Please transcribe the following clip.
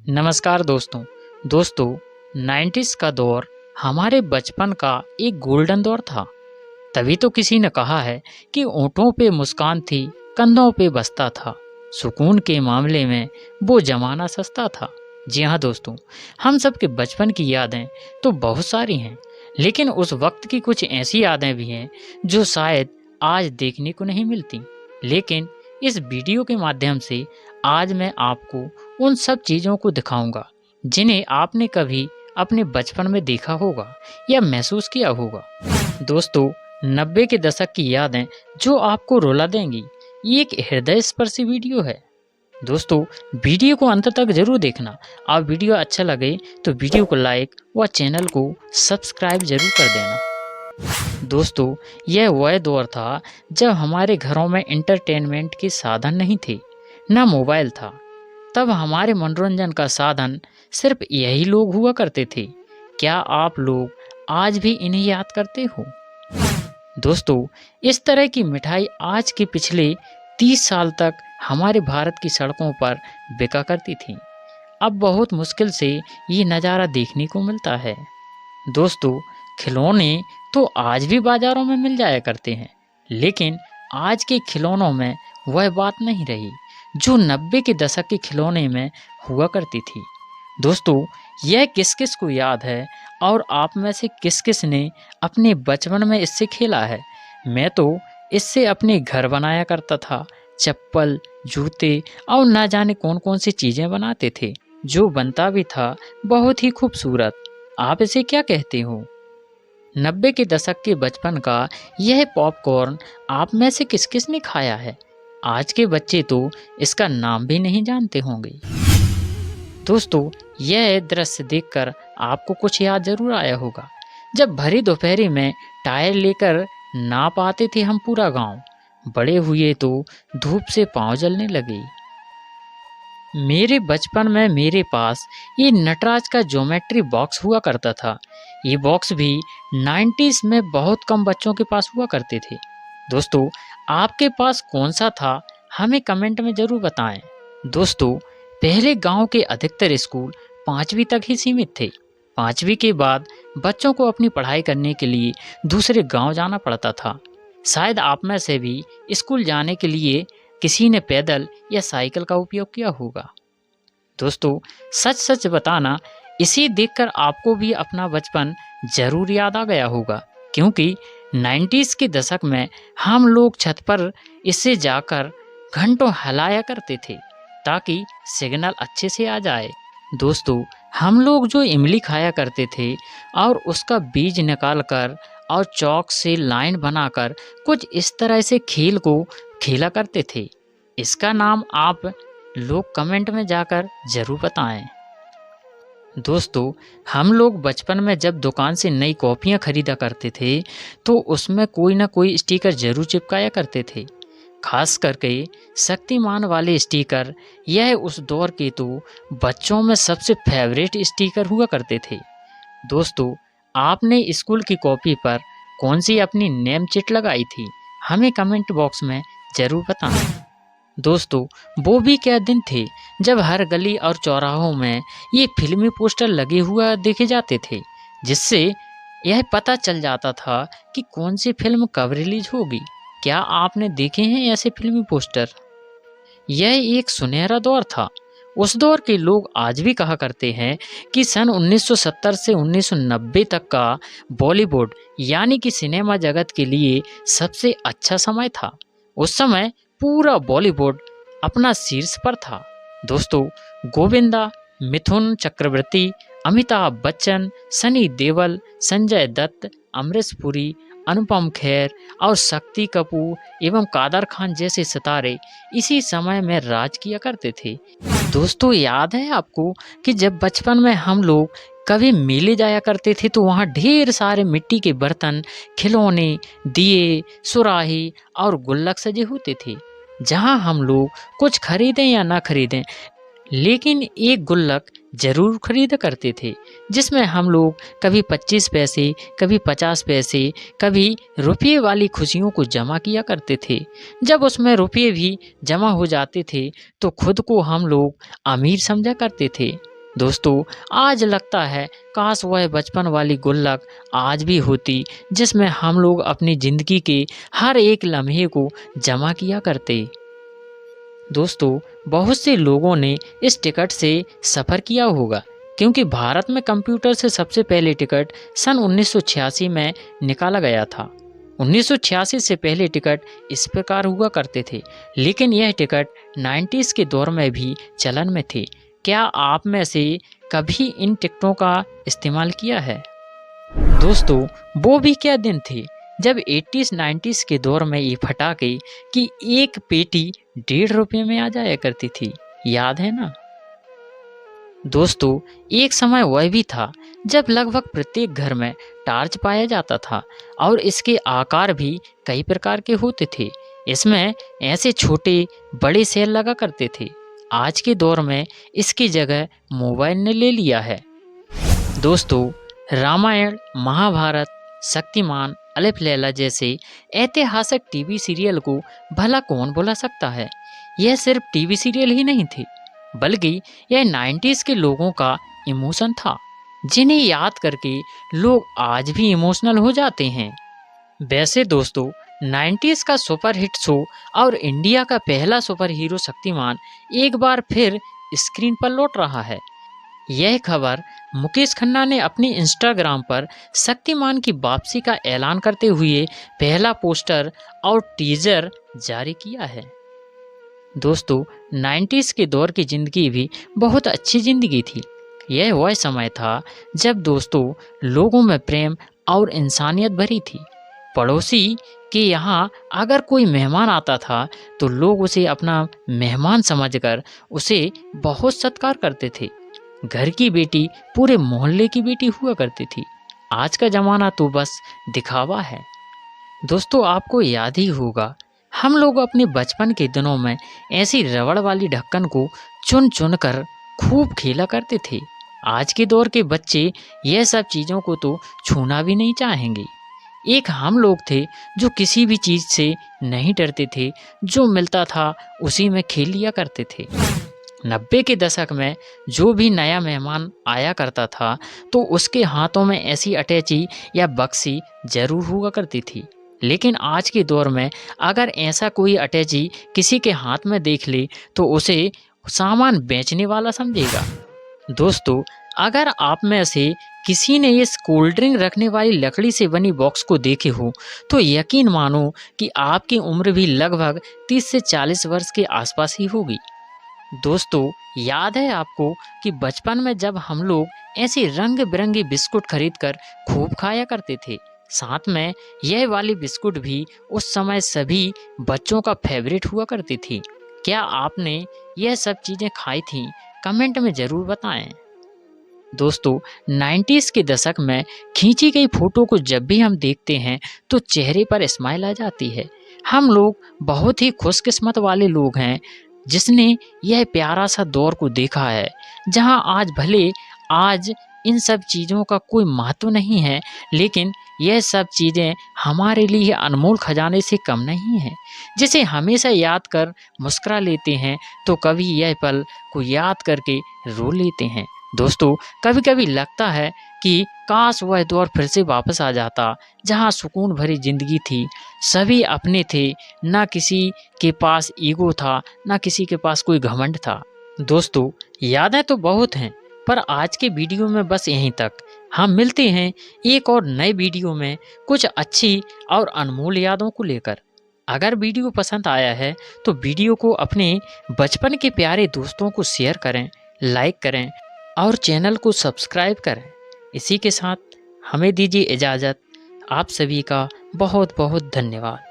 नमस्कार दोस्तों 90s का दौर हमारे बचपन का एक गोल्डन दौर था। तभी तो किसी ने कहा है कि होंठों पे मुस्कान थी, कंधों पे बस्ता था, सुकून के मामले में वो जमाना सस्ता था। जी हाँ दोस्तों, हम सब के बचपन की यादें तो बहुत सारी हैं, लेकिन उस वक्त की कुछ ऐसी यादें भी हैं जो शायद आज देखने को नहीं मिलती। लेकिन इस वीडियो के माध्यम से आज मैं आपको उन सब चीज़ों को दिखाऊंगा जिन्हें आपने कभी अपने बचपन में देखा होगा या महसूस किया होगा। दोस्तों, 90 के दशक की यादें जो आपको रुला देंगी, ये एक हृदय स्पर्शी वीडियो है। दोस्तों, वीडियो को अंत तक जरूर देखना। आप वीडियो अच्छा लगे तो वीडियो को लाइक व चैनल को सब्सक्राइब जरूर कर देना। दोस्तों, यह वह दौर था जब हमारे घरों में इंटरटेनमेंट के साधन नहीं थे, न मोबाइल था। तब हमारे मनोरंजन का साधन सिर्फ यही लोग हुआ करते थे। क्या आप लोग आज भी इन्हें याद करते हो? दोस्तों, इस तरह की मिठाई आज के पिछले 30 साल तक हमारे भारत की सड़कों पर बिका करती थी। अब बहुत मुश्किल से ये नज़ारा देखने को मिलता है। दोस्तों, खिलौने तो आज भी बाजारों में मिल जाया करते हैं, लेकिन आज के खिलौनों में वह बात नहीं रही जो 90 के दशक के खिलौने में हुआ करती थी। दोस्तों, यह किस किस को याद है और आप में से किस किस ने अपने बचपन में इससे खेला है? मैं तो इससे अपने घर बनाया करता था। चप्पल, जूते और ना जाने कौन कौन सी चीज़ें बनाते थे। जो बनता भी था बहुत ही खूबसूरत। आप इसे क्या कहते हो? 90 के दशक के बचपन का यह पॉपकॉर्न आप में से किस किस ने खाया है? आज के बच्चे तो इसका नाम भी नहीं जानते होंगे। दोस्तों, यह दृश्य देखकर आपको कुछ याद जरूर आया होगा। जब भरी दोपहरी में टायर लेकर नाप आते थे हम पूरा गांव। बड़े हुए तो धूप से पांव जलने लगे। मेरे बचपन में मेरे पास ये नटराज का ज्योमेट्री बॉक्स हुआ करता था। ये बॉक्स भी 90s में बहुत कम बच्चों के पास हुआ करते थे। दोस्तों, आपके पास कौन सा था? हमें कमेंट में ज़रूर बताएं। दोस्तों, पहले गांव के अधिकतर स्कूल 5वीं तक ही सीमित थे। 5वीं के बाद बच्चों को अपनी पढ़ाई करने के लिए दूसरे गांव जाना पड़ता था। शायद आप में से भी स्कूल जाने के लिए किसी ने पैदल या साइकिल का उपयोग किया होगा। दोस्तों, सच सच बताना, इसे देखकर आपको भी अपना बचपन जरूर याद आ गया होगा, क्योंकि 90s के दशक में हम लोग छत पर इससे जाकर घंटों हिलाया करते थे ताकि सिग्नल अच्छे से आ जाए। दोस्तों, हम लोग जो इमली खाया करते थे और उसका बीज निकाल कर और चौक से लाइन बनाकर कुछ इस तरह से खेल को खेला करते थे। इसका नाम आप लोग कमेंट में जाकर जरूर बताएं। दोस्तों, हम लोग बचपन में जब दुकान से नई कॉपियां खरीदा करते थे तो उसमें कोई ना कोई स्टिकर जरूर चिपकाया करते थे। खास करके शक्तिमान वाले स्टिकर, यह उस दौर के तो बच्चों में सबसे फेवरेट स्टिकर हुआ करते थे। दोस्तों, आपने स्कूल की कॉपी पर कौन सी अपनी नेम चिट लगाई थी? हमें कमेंट बॉक्स में जरूर बताएं। दोस्तों, वो भी क्या दिन थे जब हर गली और चौराहों में ये फिल्मी पोस्टर लगे हुआ देखे जाते थे, जिससे यह पता चल जाता था कि कौन सी फिल्म कब रिलीज होगी। क्या आपने देखे हैं ऐसे फिल्मी पोस्टर? यह एक सुनहरा दौर था। उस दौर के लोग आज भी कहा करते हैं कि सन 1970 से 1990 तक का बॉलीवुड यानी कि सिनेमा जगत के लिए सबसे अच्छा समय था। उस समय पूरा बॉलीवुड अपना शीर्ष पर था। दोस्तों, गोविंदा, मिथुन चक्रवर्ती, अमिताभ बच्चन, सनी देओल, संजय दत्त, अमरीश पुरी, अनुपम खेर और शक्ति कपूर एवं कादर खान जैसे सितारे इसी समय में राज किया करते थे। दोस्तों, याद है आपको कि जब बचपन में हम लोग कभी मेले जाया करते थे तो वहाँ ढेर सारे मिट्टी के बर्तन, खिलौने, दिए, सुराही और गुल्लक सजे होते थे, जहाँ हम लोग कुछ खरीदें या ना खरीदें, लेकिन एक गुल्लक जरूर खरीदा करते थे, जिसमें हम लोग कभी 25 पैसे, कभी 50 पैसे, कभी रुपये वाली खुशियों को जमा किया करते थे। जब उसमें रुपये भी जमा हो जाते थे तो खुद को हम लोग अमीर समझा करते थे। दोस्तों, आज लगता है काश वह बचपन वाली गुल्लक आज भी होती जिसमें हम लोग अपनी ज़िंदगी के हर एक लम्हे को जमा किया करते। दोस्तों, बहुत से लोगों ने इस टिकट से सफ़र किया होगा क्योंकि भारत में कंप्यूटर से सबसे पहले टिकट सन 1986 में निकाला गया था। 1986 से पहले टिकट इस प्रकार हुआ करते थे, लेकिन यह टिकट 90s के दौर में भी चलन में थे। क्या आप में से कभी इन टिकटों का इस्तेमाल किया है? दोस्तों, वो भी क्या दिन थे जब 80s 90s के दौर में ये फटाके की एक पेटी 1.5 रुपये में आ जाया करती थी, याद है ना? दोस्तों, एक समय वह भी था जब लगभग प्रत्येक घर में टार्च पाया जाता था और इसके आकार भी कई प्रकार के होते थे। इसमें ऐसे छोटे बड़े सेल लगा करते थे। आज के दौर में इसकी जगह मोबाइल ने ले लिया है। दोस्तों, रामायण, महाभारत, शक्तिमान, अलिफ लैला जैसे ऐतिहासिक टीवी सीरियल को भला कौन भुला सकता है। यह सिर्फ टीवी सीरियल ही नहीं थे, बल्कि यह 90s के लोगों का इमोशन था, जिन्हें याद करके लोग आज भी इमोशनल हो जाते हैं। वैसे दोस्तों, 90s का सुपर हिट शो और इंडिया का पहला सुपर हीरो शक्तिमान एक बार फिर स्क्रीन पर लौट रहा है। यह खबर मुकेश खन्ना ने अपने इंस्टाग्राम पर शक्तिमान की वापसी का ऐलान करते हुए पहला पोस्टर और टीजर जारी किया है। दोस्तों, 90s के दौर की ज़िंदगी भी बहुत अच्छी ज़िंदगी थी। यह वह समय था जब दोस्तों लोगों में प्रेम और इंसानियत भरी थी। पड़ोसी के यहाँ अगर कोई मेहमान आता था तो लोग उसे अपना मेहमान समझकर उसे बहुत सत्कार करते थे। घर की बेटी पूरे मोहल्ले की बेटी हुआ करती थी। आज का ज़माना तो बस दिखावा है। दोस्तों, आपको याद ही होगा, हम लोग अपने बचपन के दिनों में ऐसी रबड़ वाली ढक्कन को चुन चुन कर खूब खेला करते थे। आज के दौर के बच्चे यह सब चीज़ों को तो छूना भी नहीं चाहेंगे। एक हम लोग थे जो किसी भी चीज़ से नहीं डरते थे, जो मिलता था उसी में खेल लिया करते थे। 90 के दशक में जो भी नया मेहमान आया करता था तो उसके हाथों में ऐसी अटैची या बक्सी जरूर हुआ करती थी। लेकिन आज के दौर में अगर ऐसा कोई अटैची किसी के हाथ में देख ले तो उसे सामान बेचने वाला समझेगा। दोस्तों, अगर आप में से किसी ने इस कोल्ड ड्रिंक रखने वाली लकड़ी से बनी बॉक्स को देखे हो तो यकीन मानो कि आपकी उम्र भी लगभग 30 से 40 वर्ष के आसपास ही होगी। दोस्तों, याद है आपको कि बचपन में जब हम लोग ऐसे रंग बिरंगे बिस्कुट खरीदकर खूब खाया करते थे, साथ में यह वाली बिस्कुट भी उस समय सभी बच्चों का फेवरेट हुआ करती थी। क्या आपने यह सब चीज़ें खाई थीं? कमेंट में ज़रूर बताएं। दोस्तों, 90s के दशक में खींची गई फोटो को जब भी हम देखते हैं तो चेहरे पर स्माइल आ जाती है। हम लोग बहुत ही खुशकिस्मत वाले लोग हैं जिसने यह प्यारा सा दौर को देखा है, जहां आज भले आज इन सब चीज़ों का कोई महत्व नहीं है, लेकिन यह सब चीज़ें हमारे लिए अनमोल खजाने से कम नहीं है, जिसे हमेशा याद कर मुस्कुरा लेते हैं तो कभी यह पल को याद करके रो लेते हैं। दोस्तों, कभी कभी लगता है कि काश वह दौर फिर से वापस आ जाता जहां सुकून भरी जिंदगी थी, सभी अपने थे, ना किसी के पास ईगो था, ना किसी के पास कोई घमंड था। दोस्तों, यादें तो बहुत हैं, पर आज के वीडियो में बस यहीं तक। हम मिलते हैं एक और नए वीडियो में कुछ अच्छी और अनमोल यादों को लेकर। अगर वीडियो पसंद आया है तो वीडियो को अपने बचपन के प्यारे दोस्तों को शेयर करें, लाइक करें और चैनल को सब्सक्राइब करें। इसी के साथ हमें दीजिए इजाज़त। आप सभी का बहुत बहुत धन्यवाद।